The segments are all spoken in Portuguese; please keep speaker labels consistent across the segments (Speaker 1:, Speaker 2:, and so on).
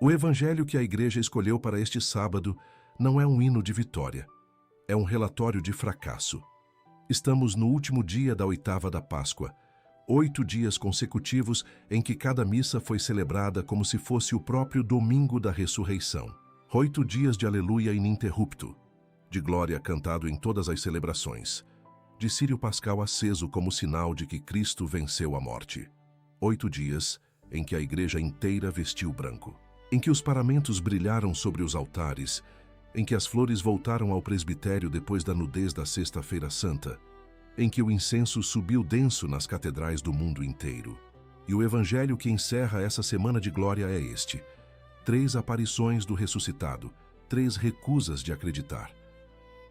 Speaker 1: O evangelho que a igreja escolheu para este sábado não é um hino de vitória, é um relatório de fracasso. Estamos no último dia da oitava da Páscoa, 8 dias consecutivos em que cada missa foi celebrada como se fosse o próprio domingo da ressurreição. 8 dias de aleluia ininterrupto, de glória cantado em todas as celebrações, de círio pascal aceso como sinal de que Cristo venceu a morte. 8 dias em que a igreja inteira vestiu branco, em que os paramentos brilharam sobre os altares, em que as flores voltaram ao presbitério depois da nudez da Sexta-feira Santa, em que o incenso subiu denso nas catedrais do mundo inteiro. E o evangelho que encerra essa semana de glória é este: 3 aparições do ressuscitado, 3 recusas de acreditar.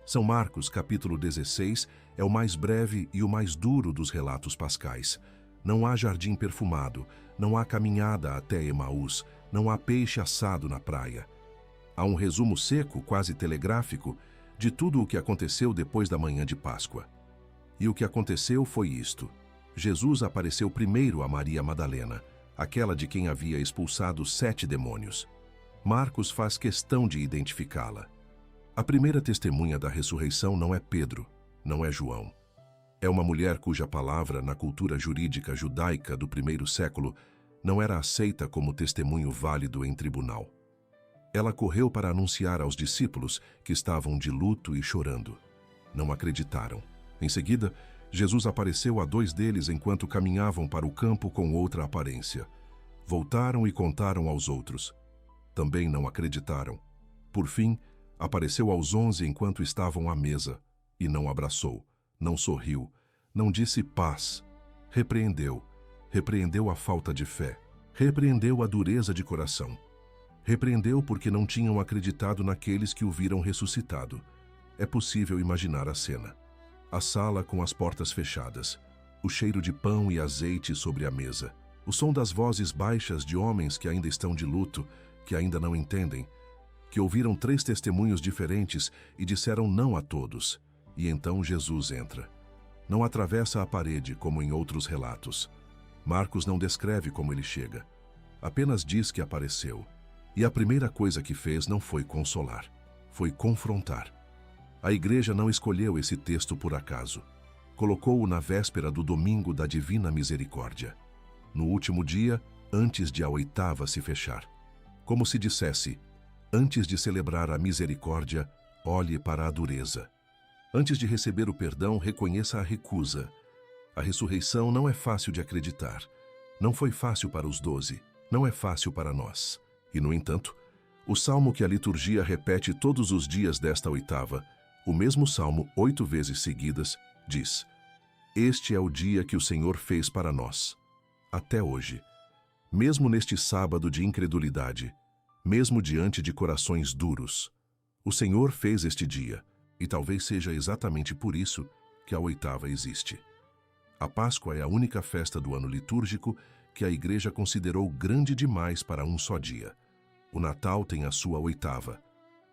Speaker 1: São Marcos, capítulo 16, é o mais breve e o mais duro dos relatos pascais. Não há jardim perfumado, não há caminhada até Emaús, não há peixe assado na praia. Há um resumo seco, quase telegráfico, de tudo o que aconteceu depois da manhã de Páscoa. E o que aconteceu foi isto: Jesus apareceu primeiro a Maria Madalena, aquela de quem havia expulsado 7 demônios. Marcos faz questão de identificá-la. A primeira testemunha da ressurreição não é Pedro, não é João. É uma mulher cuja palavra, na cultura jurídica judaica do primeiro século, não era aceita como testemunho válido em tribunal. Ela correu para anunciar aos discípulos que estavam de luto e chorando. Não acreditaram. Em seguida, Jesus apareceu a 2 deles enquanto caminhavam para o campo com outra aparência. Voltaram e contaram aos outros. Também não acreditaram. Por fim, apareceu aos 11 enquanto estavam à mesa, e não abraçou, não sorriu, não disse paz. Repreendeu a falta de fé, repreendeu a dureza de coração. Repreendeu porque não tinham acreditado naqueles que o viram ressuscitado. É possível imaginar a cena. A sala com as portas fechadas, o cheiro de pão e azeite sobre a mesa, o som das vozes baixas de homens que ainda estão de luto, que ainda não entendem, que ouviram 3 testemunhos diferentes e disseram não a todos. E então Jesus entra. Não atravessa a parede como em outros relatos. Marcos não descreve como ele chega. Apenas diz que apareceu. E a primeira coisa que fez não foi consolar, foi confrontar. A igreja não escolheu esse texto por acaso. Colocou-o na véspera do domingo da Divina Misericórdia, no último dia, antes de a oitava se fechar. Como se dissesse: antes de celebrar a misericórdia, olhe para a dureza. Antes de receber o perdão, reconheça a recusa. A ressurreição não é fácil de acreditar. Não foi fácil para os 12, não é fácil para nós. E, no entanto, o salmo que a liturgia repete todos os dias desta oitava, o mesmo salmo 8 vezes seguidas, diz: este é o dia que o Senhor fez para nós. Até hoje, mesmo neste sábado de incredulidade, mesmo diante de corações duros, o Senhor fez este dia, e talvez seja exatamente por isso que a oitava existe. A Páscoa é a única festa do ano litúrgico que a Igreja considerou grande demais para um só dia. O Natal tem a sua oitava,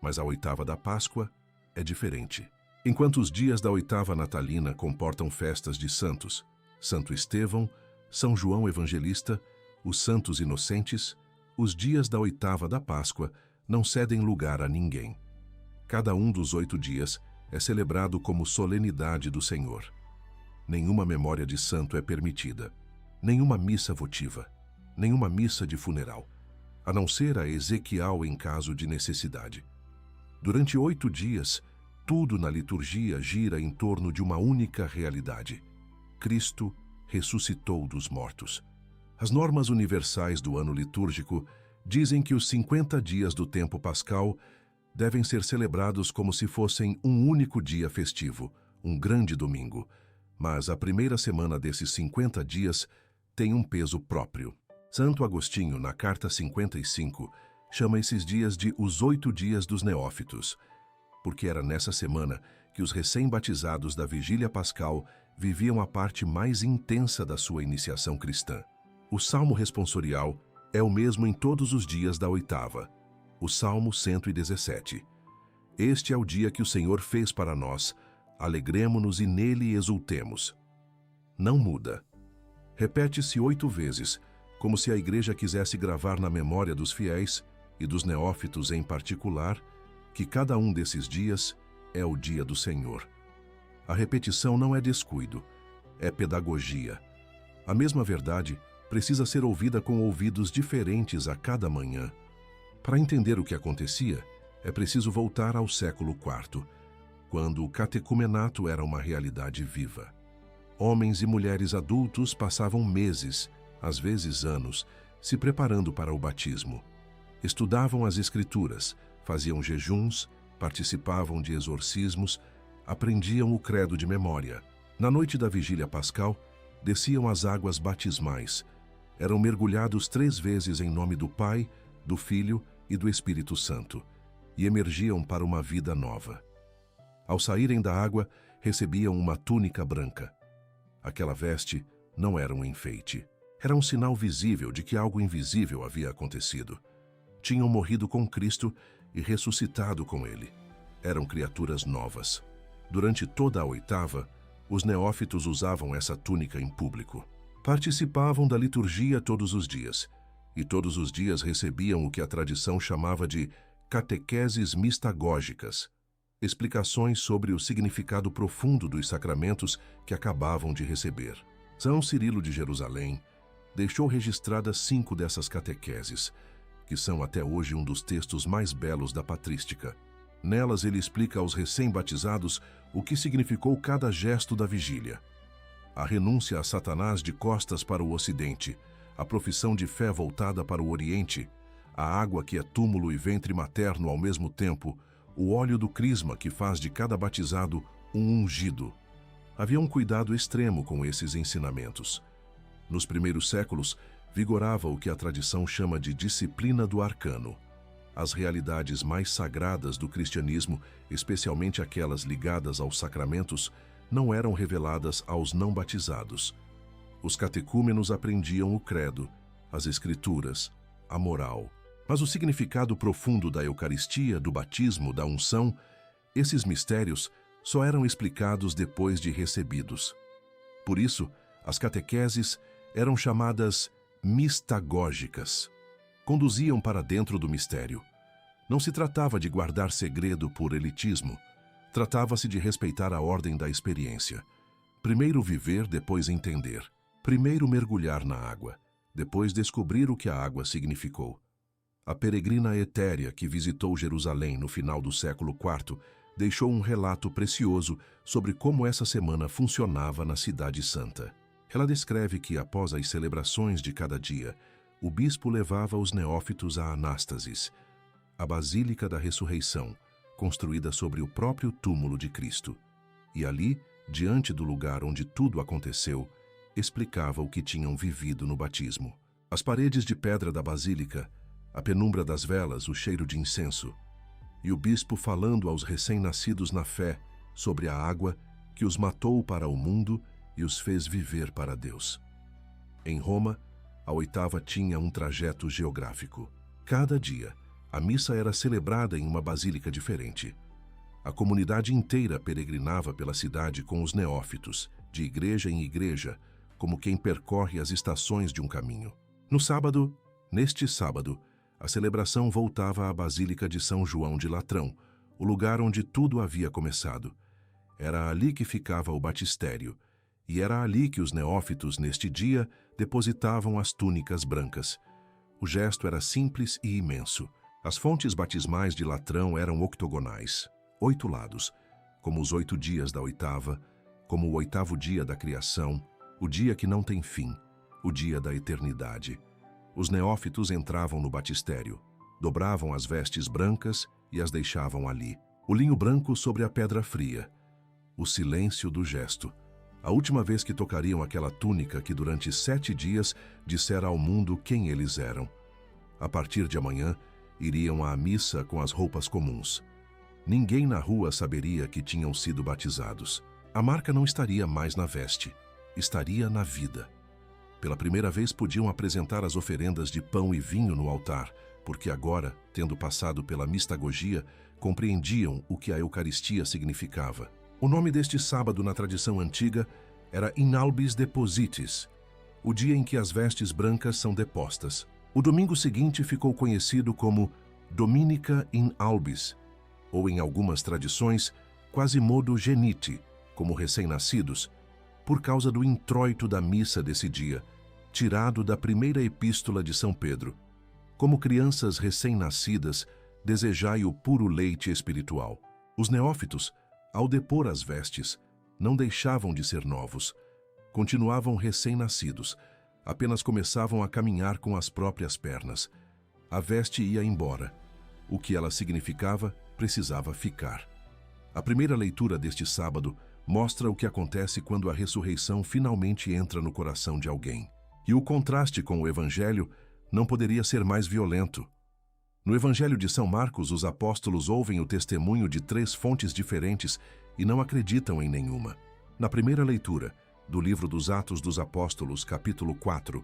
Speaker 1: mas a oitava da Páscoa é diferente. Enquanto os dias da oitava natalina comportam festas de santos, Santo Estevão, São João Evangelista, os santos inocentes, os dias da oitava da Páscoa não cedem lugar a ninguém. Cada um dos 8 dias é celebrado como solenidade do Senhor. Nenhuma memória de santo é permitida, nenhuma missa votiva, nenhuma missa de funeral, a não ser a Ezequiel em caso de necessidade. Durante 8 dias, tudo na liturgia gira em torno de uma única realidade: Cristo ressuscitou dos mortos. As normas universais do ano litúrgico dizem que os 50 dias do tempo pascal devem ser celebrados como se fossem um único dia festivo, um grande domingo. Mas a primeira semana desses 50 dias tem um peso próprio. Santo Agostinho, na Carta 55, chama esses dias de os 8 dias dos neófitos, porque era nessa semana que os recém-batizados da Vigília Pascal viviam a parte mais intensa da sua iniciação cristã. O Salmo responsorial é o mesmo em todos os dias da oitava, o Salmo 117. Este é o dia que o Senhor fez para nós, alegremo-nos e nele exultemos. Não muda. Repete-se 8 vezes, como se a igreja quisesse gravar na memória dos fiéis: e dos neófitos em particular, que cada um desses dias é o dia do Senhor. A repetição não é descuido, é pedagogia. A mesma verdade precisa ser ouvida com ouvidos diferentes a cada manhã. Para entender o que acontecia, é preciso voltar ao século IV, quando o catecumenato era uma realidade viva. Homens e mulheres adultos passavam meses, às vezes anos, se preparando para o batismo. Estudavam as Escrituras, faziam jejuns, participavam de exorcismos, aprendiam o credo de memória. Na noite da vigília pascal, desciam as águas batismais. Eram mergulhados 3 vezes em nome do Pai, do Filho e do Espírito Santo, e emergiam para uma vida nova. Ao saírem da água, recebiam uma túnica branca. Aquela veste não era um enfeite. Era um sinal visível de que algo invisível havia acontecido. Tinham morrido com Cristo e ressuscitado com Ele. Eram criaturas novas. Durante toda a oitava, os neófitos usavam essa túnica em público. Participavam da liturgia todos os dias, e todos os dias recebiam o que a tradição chamava de catequeses mistagógicas, explicações sobre o significado profundo dos sacramentos que acabavam de receber. São Cirilo de Jerusalém deixou registradas 5 dessas catequeses, que são até hoje um dos textos mais belos da patrística. Nelas ele explica aos recém-batizados o que significou cada gesto da vigília. A renúncia a Satanás de costas para o ocidente, a profissão de fé voltada para o oriente, a água que é túmulo e ventre materno ao mesmo tempo, o óleo do crisma que faz de cada batizado um ungido. Havia um cuidado extremo com esses ensinamentos. Nos primeiros séculos, vigorava o que a tradição chama de disciplina do arcano. As realidades mais sagradas do cristianismo, especialmente aquelas ligadas aos sacramentos, não eram reveladas aos não batizados. Os catecúmenos aprendiam o credo, as escrituras, a moral. Mas o significado profundo da Eucaristia, do batismo, da unção, esses mistérios só eram explicados depois de recebidos. Por isso, as catequeses eram chamadas mistagógicas. Conduziam para dentro do mistério. Não se tratava de guardar segredo por elitismo. Tratava-se de respeitar a ordem da experiência. Primeiro viver, depois entender. Primeiro mergulhar na água, depois descobrir o que a água significou. A peregrina etérea que visitou Jerusalém no final do século IV deixou um relato precioso sobre como essa semana funcionava na Cidade Santa. Ela descreve que, após as celebrações de cada dia, o bispo levava os neófitos à Anástasis, a Basílica da Ressurreição, construída sobre o próprio túmulo de Cristo. E ali, diante do lugar onde tudo aconteceu, explicava o que tinham vivido no batismo. As paredes de pedra da basílica, a penumbra das velas, o cheiro de incenso, e o bispo falando aos recém-nascidos na fé sobre a água que os matou para o mundo e os fez viver para Deus. Em Roma, a oitava tinha um trajeto geográfico. Cada dia, a missa era celebrada em uma basílica diferente. A comunidade inteira peregrinava pela cidade com os neófitos, de igreja em igreja, como quem percorre as estações de um caminho. Neste sábado, a celebração voltava à Basílica de São João de Latrão, o lugar onde tudo havia começado. Era ali que ficava o batistério, e era ali que os neófitos, neste dia, depositavam as túnicas brancas. O gesto era simples e imenso. As fontes batismais de Latrão eram octogonais, 8 lados, como os 8 dias da oitava, como o 8º dia da criação, o dia que não tem fim, o dia da eternidade. Os neófitos entravam no batistério, dobravam as vestes brancas e as deixavam ali. O linho branco sobre a pedra fria. O silêncio do gesto. A última vez que tocariam aquela túnica que durante 7 dias dissera ao mundo quem eles eram. A partir de amanhã, iriam à missa com as roupas comuns. Ninguém na rua saberia que tinham sido batizados. A marca não estaria mais na veste, estaria na vida. Pela primeira vez podiam apresentar as oferendas de pão e vinho no altar, porque agora, tendo passado pela mistagogia, compreendiam o que a Eucaristia significava. O nome deste sábado na tradição antiga era Inalbis Depositis, o dia em que as vestes brancas são depostas. O domingo seguinte ficou conhecido como Dominica in albis, ou em algumas tradições, Quasimodo geniti, como recém-nascidos, por causa do introito da missa desse dia, tirado da primeira epístola de São Pedro. Como crianças recém-nascidas, desejai o puro leite espiritual. Os neófitos, ao depor as vestes, não deixavam de ser novos. Continuavam recém-nascidos, apenas começavam a caminhar com as próprias pernas. A veste ia embora. O que ela significava, precisava ficar. A primeira leitura deste sábado mostra o que acontece quando a ressurreição finalmente entra no coração de alguém. E o contraste com o Evangelho não poderia ser mais violento. No Evangelho de São Marcos, os apóstolos ouvem o testemunho de 3 fontes diferentes e não acreditam em nenhuma. Na primeira leitura do livro dos Atos dos Apóstolos, capítulo 4,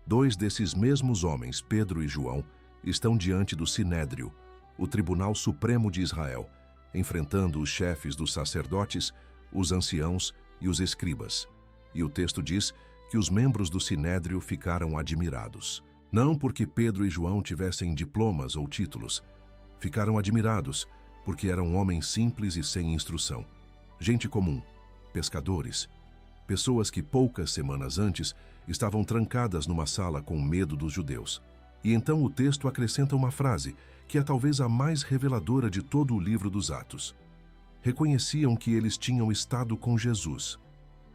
Speaker 1: 2 desses mesmos homens, Pedro e João, estão diante do Sinédrio, o Tribunal Supremo de Israel, enfrentando os chefes dos sacerdotes, os anciãos e os escribas. E o texto diz que os membros do Sinédrio ficaram admirados. Não porque Pedro e João tivessem diplomas ou títulos. Ficaram admirados porque eram homens simples e sem instrução. Gente comum, pescadores, pessoas que poucas semanas antes estavam trancadas numa sala com medo dos judeus. E então o texto acrescenta uma frase que é talvez a mais reveladora de todo o livro dos Atos. Reconheciam que eles tinham estado com Jesus.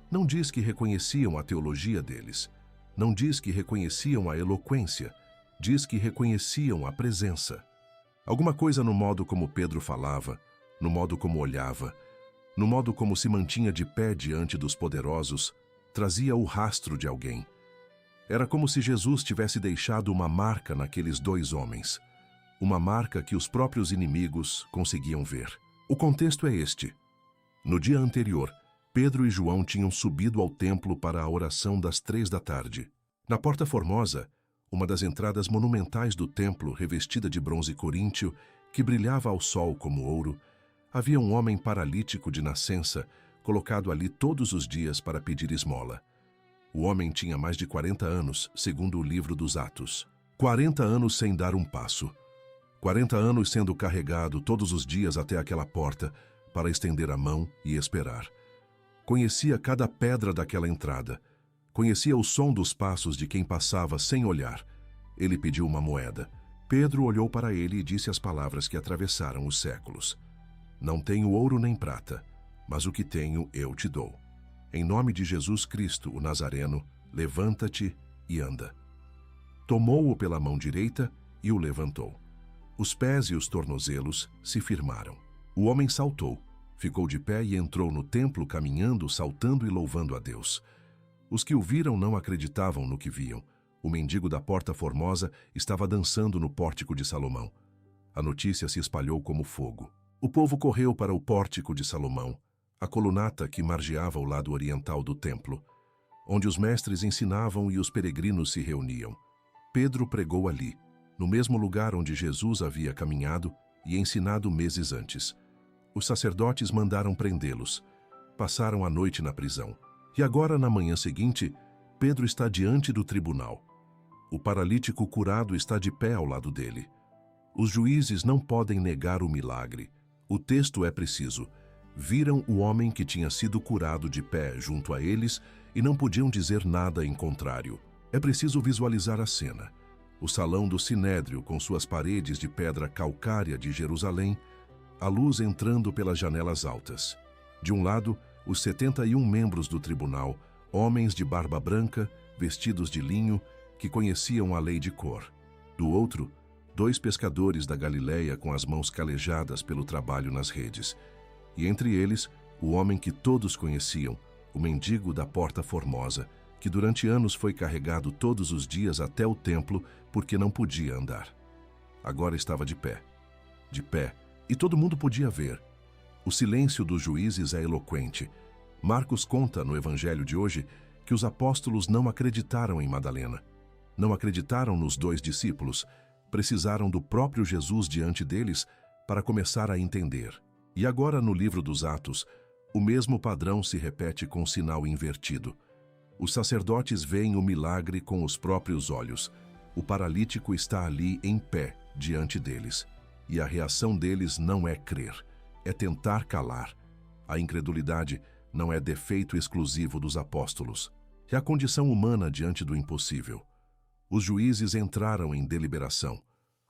Speaker 1: Não diz que reconheciam a teologia deles. Não diz que reconheciam a eloquência. Diz que reconheciam a presença. Alguma coisa no modo como Pedro falava, no modo como olhava, no modo como se mantinha de pé diante dos poderosos, trazia o rastro de alguém. Era como se Jesus tivesse deixado uma marca naqueles 2 homens. Uma marca que os próprios inimigos conseguiam ver. O contexto é este. No dia anterior, Pedro e João tinham subido ao templo para a oração das 3 da tarde. Na Porta Formosa, uma das entradas monumentais do templo, revestida de bronze coríntio, que brilhava ao sol como ouro, havia um homem paralítico de nascença, colocado ali todos os dias para pedir esmola. O homem tinha mais de 40 anos, segundo o livro dos Atos. 40 anos sem dar um passo. 40 anos sendo carregado todos os dias até aquela porta, para estender a mão e esperar. Conhecia cada pedra daquela entrada. Conhecia o som dos passos de quem passava sem olhar. Ele pediu uma moeda. Pedro olhou para ele e disse as palavras que atravessaram os séculos. Não tenho ouro nem prata, mas o que tenho eu te dou. Em nome de Jesus Cristo, o Nazareno, levanta-te e anda. Tomou-o pela mão direita e o levantou. Os pés e os tornozelos se firmaram. O homem saltou, ficou de pé e entrou no templo caminhando, saltando e louvando a Deus. Os que o viram não acreditavam no que viam. O mendigo da Porta Formosa estava dançando no pórtico de Salomão. A notícia se espalhou como fogo. O povo correu para o pórtico de Salomão, a colunata que margeava o lado oriental do templo, onde os mestres ensinavam e os peregrinos se reuniam. Pedro pregou ali, no mesmo lugar onde Jesus havia caminhado e ensinado meses antes. Os sacerdotes mandaram prendê-los. Passaram a noite na prisão. E agora, na manhã seguinte, Pedro está diante do tribunal. O paralítico curado está de pé ao lado dele. Os juízes não podem negar o milagre. O texto é preciso. Viram o homem que tinha sido curado de pé junto a eles e não podiam dizer nada em contrário. É preciso visualizar a cena. O salão do Sinédrio, com suas paredes de pedra calcária de Jerusalém, a luz entrando pelas janelas altas. De um lado, os 71 membros do tribunal, homens de barba branca, vestidos de linho, que conheciam a lei de cor. Do outro, 2 pescadores da Galileia com as mãos calejadas pelo trabalho nas redes. E entre eles, o homem que todos conheciam, o mendigo da Porta Formosa, que durante anos foi carregado todos os dias até o templo porque não podia andar. Agora estava de pé, e todo mundo podia ver. O silêncio dos juízes é eloquente. Marcos conta no Evangelho de hoje que os apóstolos não acreditaram em Madalena. Não acreditaram nos 2 discípulos. Precisaram do próprio Jesus diante deles para começar a entender. E agora, no livro dos Atos, o mesmo padrão se repete com sinal invertido. Os sacerdotes veem o milagre com os próprios olhos. O paralítico está ali em pé, diante deles, e a reação deles não é crer, é tentar calar. A incredulidade não é defeito exclusivo dos apóstolos, é a condição humana diante do impossível. Os juízes entraram em deliberação.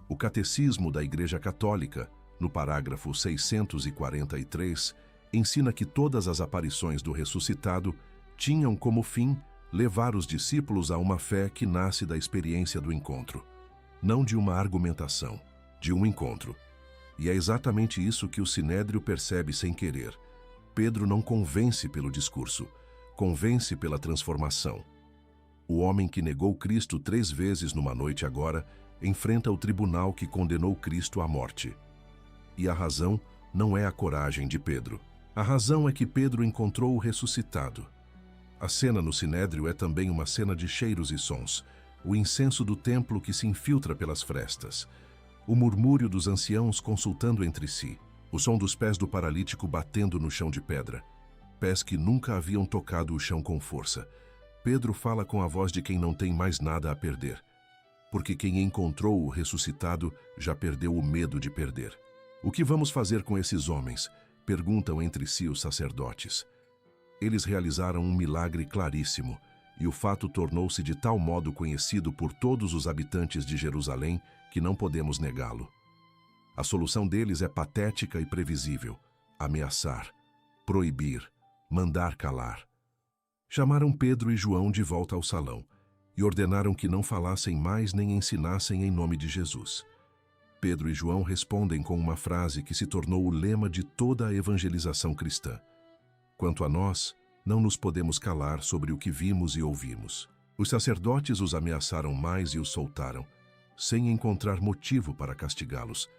Speaker 1: O Catecismo da Igreja Católica, no parágrafo 643, ensina que todas as aparições do ressuscitado tinham como fim levar os discípulos a uma fé que nasce da experiência do encontro, não de uma argumentação, de um encontro. E é exatamente isso que o Sinédrio percebe sem querer. Pedro não convence pelo discurso, convence pela transformação. O homem que negou Cristo 3 vezes numa noite agora enfrenta o tribunal que condenou Cristo à morte. E a razão não é a coragem de Pedro. A razão é que Pedro encontrou o ressuscitado. A cena no Sinédrio é também uma cena de cheiros e sons, o incenso do templo que se infiltra pelas frestas, o murmúrio dos anciãos consultando entre si, o som dos pés do paralítico batendo no chão de pedra, pés que nunca haviam tocado o chão com força. Pedro fala com a voz de quem não tem mais nada a perder, porque quem encontrou o ressuscitado já perdeu o medo de perder. O que vamos fazer com esses homens? Perguntam entre si os sacerdotes. Eles realizaram um milagre claríssimo, e o fato tornou-se de tal modo conhecido por todos os habitantes de Jerusalém que não podemos negá-lo. A solução deles é patética e previsível: ameaçar, proibir, mandar calar. Chamaram Pedro e João de volta ao salão e ordenaram que não falassem mais nem ensinassem em nome de Jesus. Pedro e João respondem com uma frase que se tornou o lema de toda a evangelização cristã: quanto a nós, não nos podemos calar sobre o que vimos e ouvimos. Os sacerdotes os ameaçaram mais e os soltaram, sem encontrar motivo para castigá-los,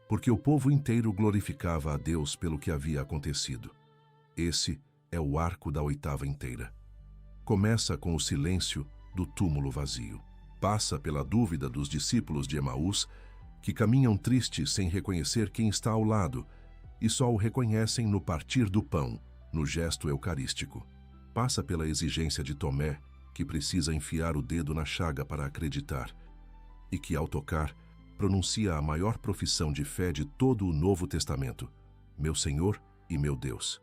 Speaker 1: porque o povo inteiro glorificava a Deus pelo que havia acontecido. Esse é o arco da oitava inteira. Começa com o silêncio do túmulo vazio. Passa pela dúvida dos discípulos de Emaús, que caminham tristes sem reconhecer quem está ao lado, e só o reconhecem no partir do pão, no gesto eucarístico. Passa pela exigência de Tomé, que precisa enfiar o dedo na chaga para acreditar, e que, ao tocar, pronuncia a maior profissão de fé de todo o Novo Testamento: meu Senhor e meu Deus.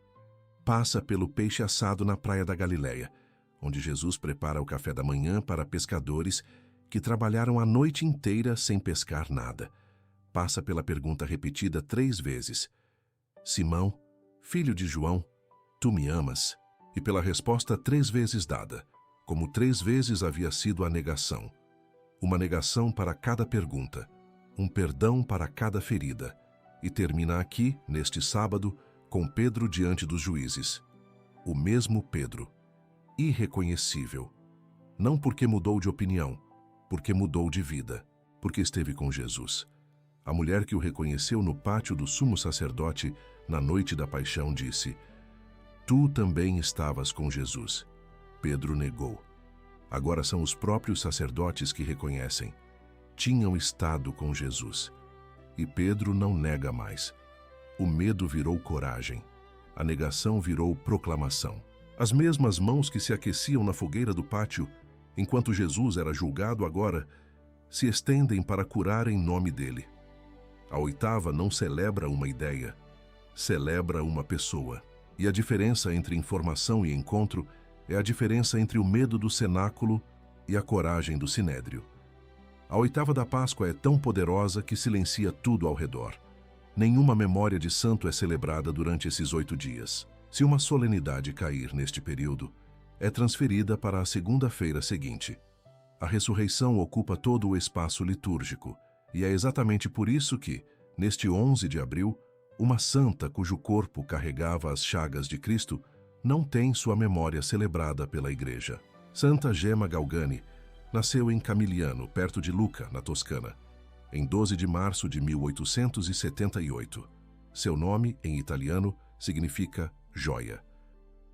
Speaker 1: Passa pelo peixe assado na praia da Galileia, onde Jesus prepara o café da manhã para pescadores que trabalharam a noite inteira sem pescar nada. Passa pela pergunta repetida 3 vezes: Simão, filho de João, tu me amas? E pela resposta 3 vezes dada, como 3 vezes havia sido a negação. Uma negação para cada pergunta, um perdão para cada ferida. E termina aqui, neste sábado, com Pedro diante dos juízes. O mesmo Pedro, irreconhecível. Não porque mudou de opinião, porque mudou de vida, porque esteve com Jesus. A mulher que o reconheceu no pátio do sumo sacerdote, na noite da paixão, disse: tu também estavas com Jesus. Pedro negou. Agora são os próprios sacerdotes que reconhecem: tinham estado com Jesus. E Pedro não nega mais. O medo virou coragem. A negação virou proclamação. As mesmas mãos que se aqueciam na fogueira do pátio, enquanto Jesus era julgado agora, se estendem para curar em nome dele. A oitava não celebra uma ideia, celebra uma pessoa. E a diferença entre informação e encontro é a diferença entre o medo do cenáculo e a coragem do sinédrio. A oitava da Páscoa é tão poderosa que silencia tudo ao redor. Nenhuma memória de santo é celebrada durante esses 8 dias. Se uma solenidade cair neste período, é transferida para a segunda-feira seguinte. A ressurreição ocupa todo o espaço litúrgico, e é exatamente por isso que, neste 11 de abril, uma santa cujo corpo carregava as chagas de Cristo não tem sua memória celebrada pela Igreja. Santa Gemma Galgani nasceu em Camigliano, perto de Lucca, na Toscana, em 12 de março de 1878. Seu nome, em italiano, significa joia.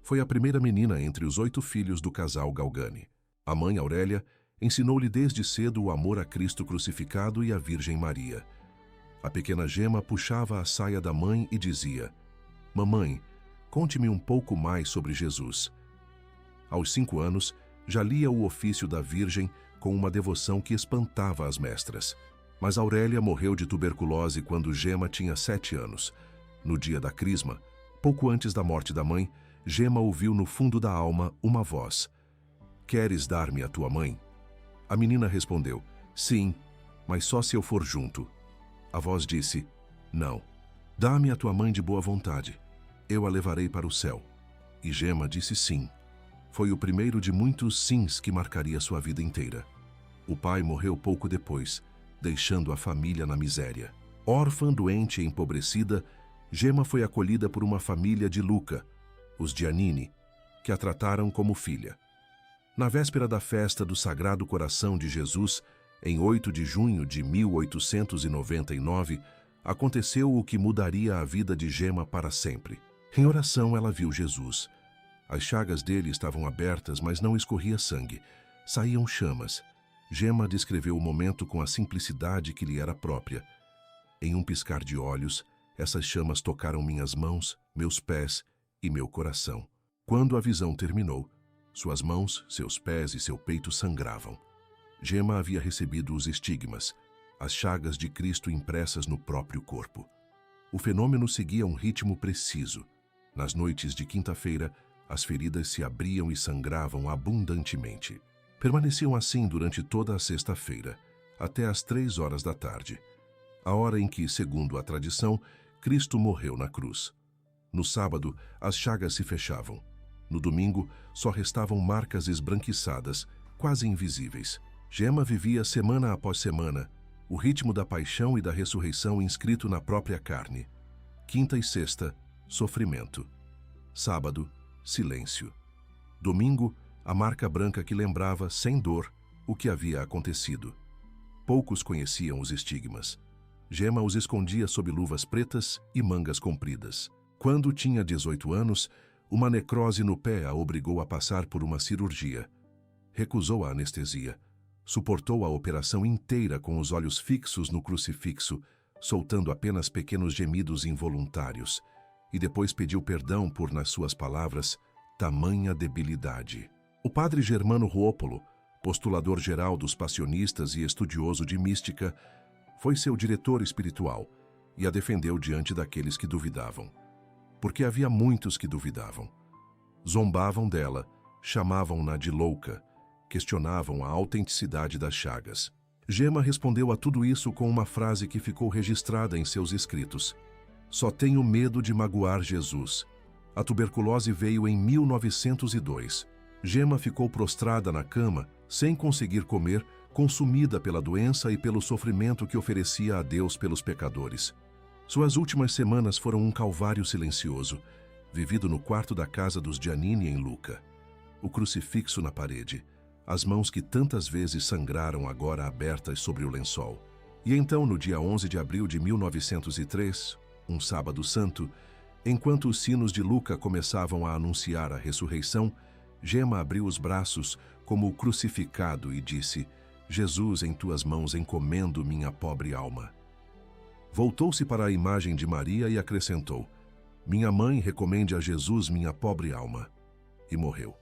Speaker 1: Foi a primeira menina entre os 8 filhos do casal Galgani. A mãe Aurélia ensinou-lhe desde cedo o amor a Cristo crucificado e à Virgem Maria. A pequena Gemma puxava a saia da mãe e dizia: mamãe, conte-me um pouco mais sobre Jesus. Aos 5 anos, já lia o ofício da Virgem com uma devoção que espantava as mestras. Mas Aurélia morreu de tuberculose quando Gema tinha 7 anos. No dia da crisma, pouco antes da morte da mãe, Gema ouviu no fundo da alma uma voz: "Queres dar-me a tua mãe?" A menina respondeu: "Sim, mas só se eu for junto." A voz disse: "Não, dá-me a tua mãe de boa vontade. Eu a levarei para o céu." E Gema disse sim. Foi o primeiro de muitos sims que marcaria sua vida inteira. O pai morreu pouco depois, deixando a família na miséria. Órfã, doente e empobrecida, Gema foi acolhida por uma família de Luca, os Giannini, que a trataram como filha. Na véspera da festa do Sagrado Coração de Jesus, em 8 de junho de 1899, aconteceu o que mudaria a vida de Gema para sempre. Em oração, ela viu Jesus. As chagas dele estavam abertas, mas não escorria sangue. Saíam chamas. Gema descreveu o momento com a simplicidade que lhe era própria. Em um piscar de olhos, essas chamas tocaram minhas mãos, meus pés e meu coração. Quando a visão terminou, suas mãos, seus pés e seu peito sangravam. Gema havia recebido os estigmas, as chagas de Cristo impressas no próprio corpo. O fenômeno seguia um ritmo preciso. Nas noites de quinta-feira, as feridas se abriam e sangravam abundantemente. Permaneciam assim durante toda a sexta-feira, até às 3 horas da tarde, a hora em que, segundo a tradição, Cristo morreu na cruz. No sábado, as chagas se fechavam. No domingo, só restavam marcas esbranquiçadas, quase invisíveis. Gema vivia semana após semana, o ritmo da paixão e da ressurreição inscrito na própria carne. Quinta e sexta, sofrimento. Sábado, silêncio. Domingo, a marca branca que lembrava, sem dor, o que havia acontecido. Poucos conheciam os estigmas. Gema os escondia sob luvas pretas e mangas compridas. Quando tinha 18 anos, uma necrose no pé a obrigou a passar por uma cirurgia. Recusou a anestesia. Suportou a operação inteira com os olhos fixos no crucifixo, soltando apenas pequenos gemidos involuntários. E depois pediu perdão por, nas suas palavras, tamanha debilidade. O padre Germano Ruopolo, postulador geral dos passionistas e estudioso de mística, foi seu diretor espiritual e a defendeu diante daqueles que duvidavam. Porque havia muitos que duvidavam. Zombavam dela, chamavam-na de louca, questionavam a autenticidade das chagas. Gema respondeu a tudo isso com uma frase que ficou registrada em seus escritos: "Só tenho medo de magoar Jesus." A tuberculose veio em 1902. Gema ficou prostrada na cama, sem conseguir comer, consumida pela doença e pelo sofrimento que oferecia a Deus pelos pecadores. Suas últimas semanas foram um calvário silencioso, vivido no quarto da casa dos Giannini em Lucca. O crucifixo na parede, as mãos que tantas vezes sangraram agora abertas sobre o lençol. E então, no dia 11 de abril de 1903, um sábado santo, enquanto os sinos de Lucca começavam a anunciar a ressurreição, Gema abriu os braços como o crucificado e disse: "Jesus, em tuas mãos encomendo minha pobre alma." Voltou-se para a imagem de Maria e acrescentou: "Minha mãe, recomende a Jesus minha pobre alma." E morreu.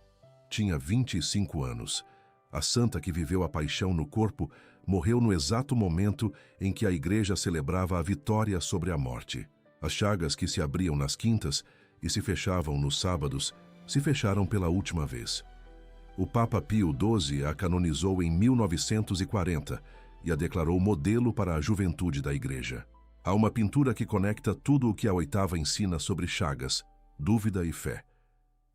Speaker 1: Tinha 25 anos. A santa que viveu a paixão no corpo morreu no exato momento em que a igreja celebrava a vitória sobre a morte. As chagas que se abriam nas quintas e se fechavam nos sábados se fecharam pela última vez. O Papa Pio XII a canonizou em 1940 e a declarou modelo para a juventude da igreja. Há uma pintura que conecta tudo o que a oitava ensina sobre chagas, dúvida e fé.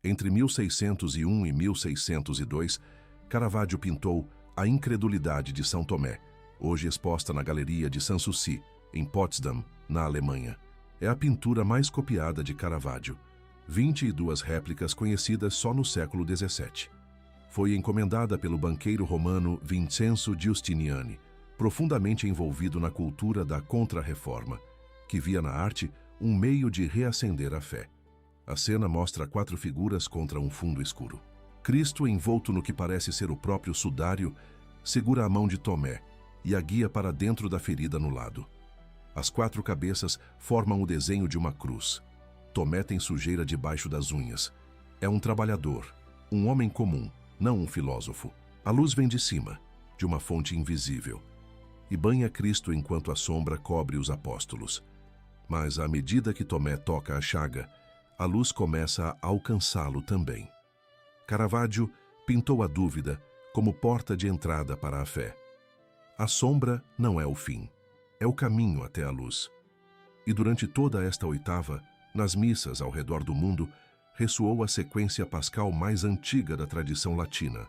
Speaker 1: Entre 1601 e 1602, Caravaggio pintou A Incredulidade de São Tomé, hoje exposta na Galeria de Sanssouci, em Potsdam, na Alemanha. É a pintura mais copiada de Caravaggio, 22 réplicas conhecidas só no século XVII. Foi encomendada pelo banqueiro romano Vincenzo Giustiniani, profundamente envolvido na cultura da Contra-Reforma, que via na arte um meio de reacender a fé. A cena mostra 4 figuras contra um fundo escuro. Cristo, envolto no que parece ser o próprio sudário, segura a mão de Tomé e a guia para dentro da ferida no lado. As 4 cabeças formam o desenho de uma cruz. Tomé tem sujeira debaixo das unhas. É um trabalhador, um homem comum, não um filósofo. A luz vem de cima, de uma fonte invisível. e banha Cristo enquanto a sombra cobre os apóstolos. Mas à medida que Tomé toca a chaga, a luz começa a alcançá-lo também. Caravaggio pintou a dúvida como porta de entrada para a fé. A sombra não é o fim, é o caminho até a luz. E durante toda esta oitava, nas missas ao redor do mundo, ressoou a sequência pascal mais antiga da tradição latina,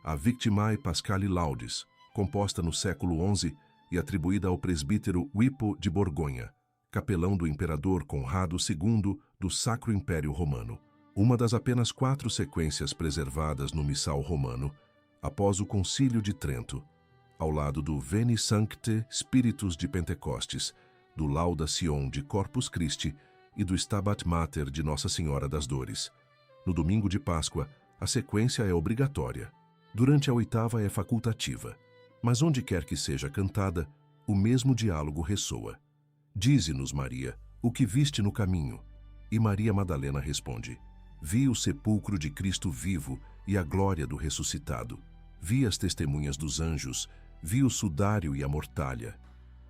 Speaker 1: a Victimae Paschali Laudis, composta no século XI e atribuída ao presbítero Wipo de Borgonha, capelão do imperador Conrado II do Sacro Império Romano. Uma das apenas 4 sequências preservadas no missal romano, após o Concílio de Trento, ao lado do Veni Sancte Spiritus de Pentecostes, do Lauda Sion de Corpus Christi e do Stabat Mater de Nossa Senhora das Dores. No domingo de Páscoa, a sequência é obrigatória. Durante a oitava é facultativa. Mas onde quer que seja cantada, o mesmo diálogo ressoa. Dize-nos, Maria, o que viste no caminho. E Maria Madalena responde: Vi o sepulcro de Cristo vivo e a glória do ressuscitado. Vi as testemunhas dos anjos, vi o sudário e a mortalha.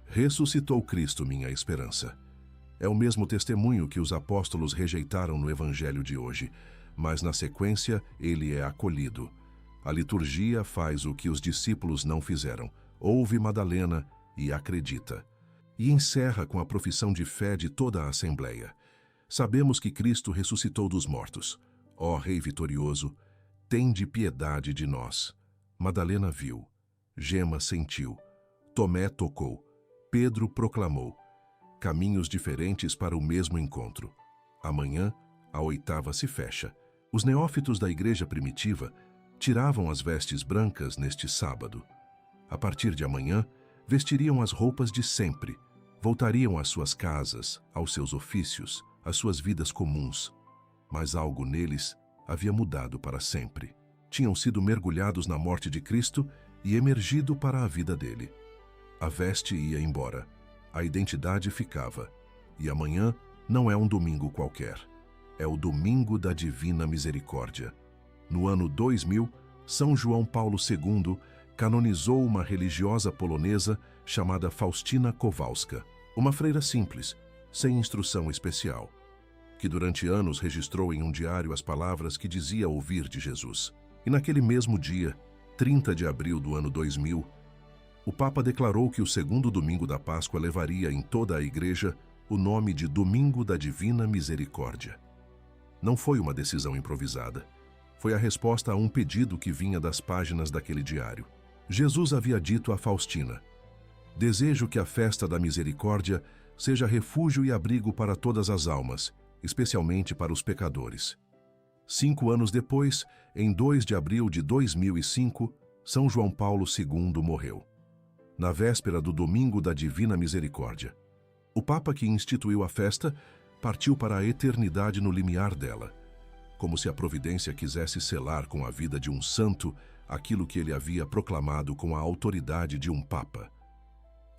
Speaker 1: Ressuscitou Cristo, minha esperança. É o mesmo testemunho que os apóstolos rejeitaram no Evangelho de hoje, mas na sequência ele é acolhido. A liturgia faz o que os discípulos não fizeram, ouve Madalena e acredita. E encerra com a profissão de fé de toda a Assembleia. Sabemos que Cristo ressuscitou dos mortos. Ó Rei vitorioso, tende piedade de nós. Madalena viu, Gema sentiu, Tomé tocou, Pedro proclamou. Caminhos diferentes para o mesmo encontro. Amanhã, a oitava se fecha. Os neófitos da igreja primitiva tiravam as vestes brancas neste sábado. A partir de amanhã, vestiriam as roupas de sempre, voltariam às suas casas, aos seus ofícios, às suas vidas comuns. Mas algo neles havia mudado para sempre. Tinham sido mergulhados na morte de Cristo e emergido para a vida dele. A veste ia embora. A identidade ficava. E amanhã não é um domingo qualquer. É o domingo da Divina Misericórdia. No ano 2000, São João Paulo II canonizou uma religiosa polonesa chamada Faustina Kowalska, uma freira simples, sem instrução especial, que durante anos registrou em um diário as palavras que dizia ouvir de Jesus. E naquele mesmo dia, 30 de abril do ano 2000, o Papa declarou que o segundo domingo da Páscoa levaria em toda a Igreja o nome de Domingo da Divina Misericórdia. Não foi uma decisão improvisada. Foi a resposta a um pedido que vinha das páginas daquele diário. Jesus havia dito a Faustina: Desejo que a festa da misericórdia seja refúgio e abrigo para todas as almas, especialmente para os pecadores. 5 anos depois, em 2 de abril de 2005, São João Paulo II morreu. Na véspera do Domingo da Divina Misericórdia. O Papa que instituiu a festa partiu para a eternidade no limiar dela, como se a providência quisesse selar com a vida de um santo aquilo que ele havia proclamado com a autoridade de um Papa.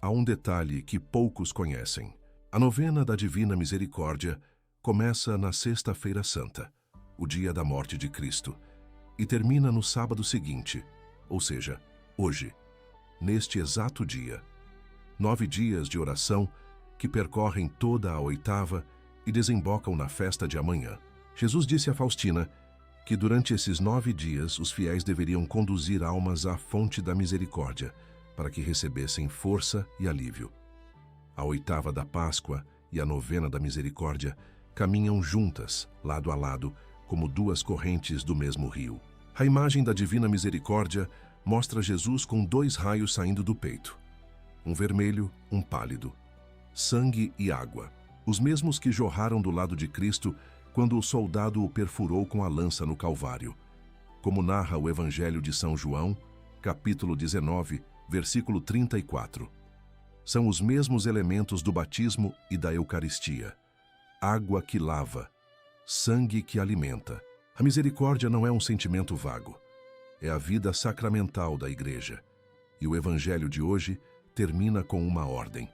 Speaker 1: Há um detalhe que poucos conhecem. A novena da Divina Misericórdia começa na Sexta-feira Santa, o dia da morte de Cristo, e termina no sábado seguinte, ou seja, hoje, neste exato dia. 9 dias de oração que percorrem toda a oitava e desembocam na festa de amanhã. Jesus disse a Faustina que durante esses 9 dias os fiéis deveriam conduzir almas à fonte da misericórdia, para que recebessem força e alívio. A oitava da Páscoa e a novena da misericórdia caminham juntas, lado a lado, como 2 correntes do mesmo rio. A imagem da Divina Misericórdia mostra Jesus com 2 raios saindo do peito. Um vermelho, um pálido. Sangue e água. Os mesmos que jorraram do lado de Cristo quando o soldado o perfurou com a lança no Calvário. Como narra o Evangelho de São João, capítulo 19, versículo 34. São os mesmos elementos do batismo e da Eucaristia. Água que lava, sangue que alimenta. A misericórdia não é um sentimento vago. É a vida sacramental da Igreja. E o Evangelho de hoje termina com uma ordem.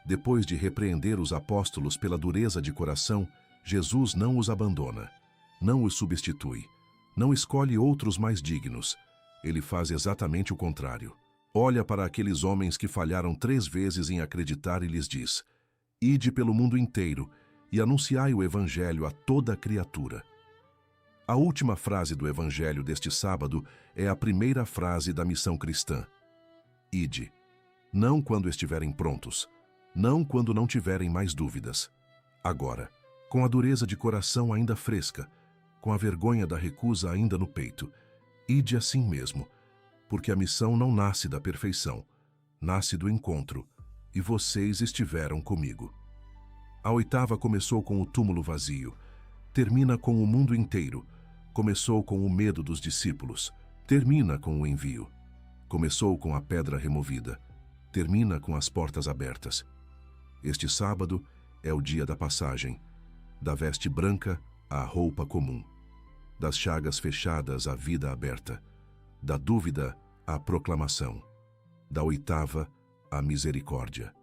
Speaker 1: Depois de repreender os apóstolos pela dureza de coração, Jesus não os abandona, não os substitui, não escolhe outros mais dignos. Ele faz exatamente o contrário. Olha para aqueles homens que falharam 3 vezes em acreditar e lhes diz: Ide pelo mundo inteiro e anunciai o Evangelho a toda criatura. A última frase do Evangelho deste sábado é a primeira frase da missão cristã. Ide. Não quando estiverem prontos, não quando não tiverem mais dúvidas. Agora, com a dureza de coração ainda fresca, com a vergonha da recusa ainda no peito, ide assim mesmo, porque a missão não nasce da perfeição, nasce do encontro, e vocês estiveram comigo. A oitava começou com o túmulo vazio, termina com o mundo inteiro, começou com o medo dos discípulos, termina com o envio. Começou com a pedra removida, termina com as portas abertas. Este sábado é o dia da passagem, da veste branca à roupa comum, das chagas fechadas à vida aberta, da dúvida à proclamação, da oitava à misericórdia.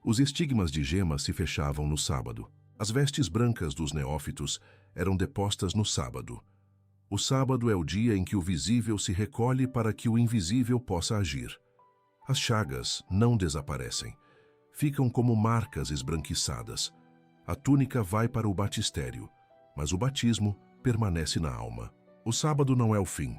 Speaker 1: Os estigmas de gema se fechavam no sábado. As vestes brancas dos neófitos eram depostas no sábado. O sábado é o dia em que o visível se recolhe para que o invisível possa agir. As chagas não desaparecem. Ficam como marcas esbranquiçadas. A túnica vai para o batistério, mas o batismo permanece na alma. O sábado não é o fim.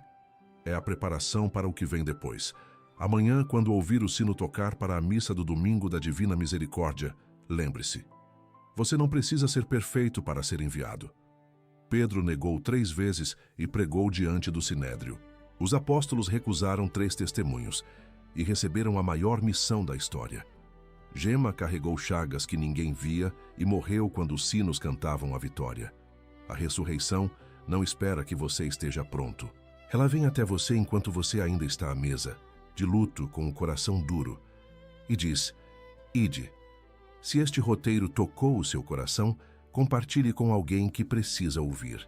Speaker 1: É a preparação para o que vem depois. Amanhã, quando ouvir o sino tocar para a missa do domingo da Divina Misericórdia, lembre-se: você não precisa ser perfeito para ser enviado. Pedro negou 3 vezes e pregou diante do Sinédrio. Os apóstolos recusaram 3 testemunhos e receberam a maior missão da história. Gema carregou chagas que ninguém via e morreu quando os sinos cantavam a vitória. A ressurreição não espera que você esteja pronto. Ela vem até você enquanto você ainda está à mesa, de luto, com o coração duro, e diz: Ide. Se este roteiro tocou o seu coração, compartilhe com alguém que precisa ouvir.